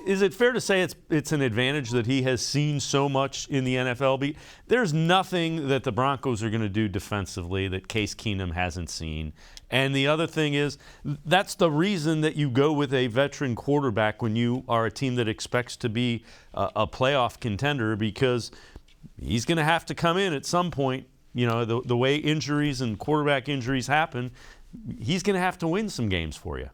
Is it fair to say it's an advantage that he has seen so much in the NFL? There's nothing that the Broncos are going to do defensively that Case Keenum hasn't seen. And the other thing is, that's the reason that you go with a veteran quarterback when you are a team that expects to be a playoff contender, because he's going to have to come in at some point. You know, the way injuries and quarterback injuries happen, he's going to have to win some games for you.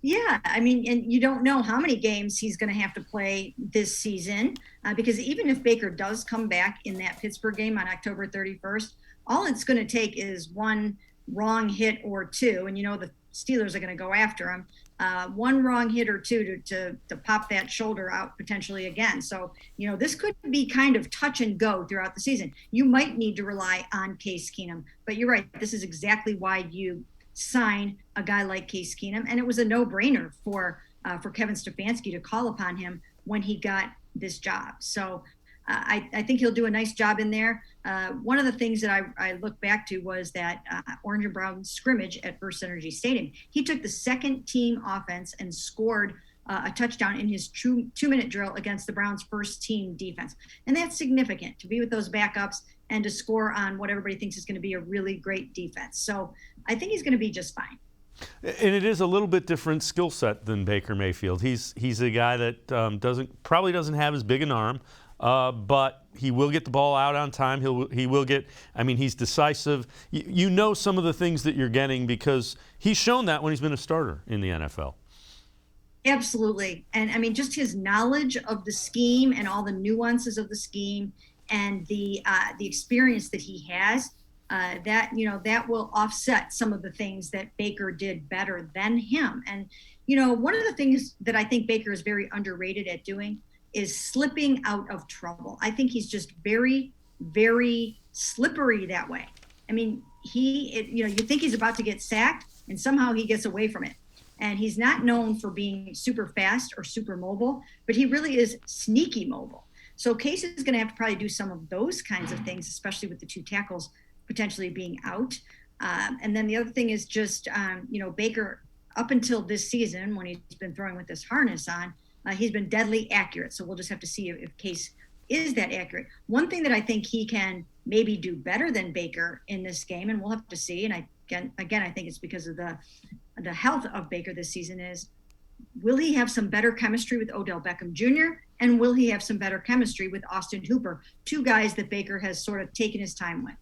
Yeah, I mean, and you don't know how many games he's going to have to play this season, because even if Baker does come back in that Pittsburgh game on October 31st, all it's going to take is one wrong hit or two, and the Steelers are going to go after him. One wrong hit or two to pop that shoulder out potentially again. So, this could be kind of touch and go throughout the season. You might need to rely on Case Keenum, but you're right. This is exactly why you sign a guy like Case Keenum, and it was a no-brainer for Kevin Stefanski to call upon him when he got this job. So I think he'll do a nice job in there. One of the things that I look back to was that Orange and Brown scrimmage at First Energy Stadium. He took the second team offense and scored a touchdown in his two-minute drill against the Browns' first team defense. And that's significant, to be with those backups and to score on what everybody thinks is going to be a really great defense. So I think he's going to be just fine. And it is a little bit different skill set than Baker Mayfield. He's a guy that probably doesn't have as big an arm, but he will get the ball out on time. He will get. I mean, he's decisive. You know some of the things that you're getting because he's shown that when he's been a starter in the NFL. Absolutely. And I mean, just his knowledge of the scheme and all the nuances of the scheme and the experience that he has, that will offset some of the things that Baker did better than him. And, one of the things that I think Baker is very underrated at doing is slipping out of trouble. I think he's just very, very slippery that way. I mean, you think he's about to get sacked and somehow he gets away from it. And he's not known for being super fast or super mobile, but he really is sneaky mobile. So Case is going to have to probably do some of those kinds of things, especially with the two tackles potentially being out. And then the other thing is just, Baker, up until this season, when he's been throwing with this harness on, he's been deadly accurate. So we'll just have to see if Case is that accurate. One thing that I think he can maybe do better than Baker in this game, and we'll have to see, and I think it's because of the health of Baker this season, is will he have some better chemistry with Odell Beckham Jr. and will he have some better chemistry with Austin Hooper, two guys that Baker has sort of taken his time with?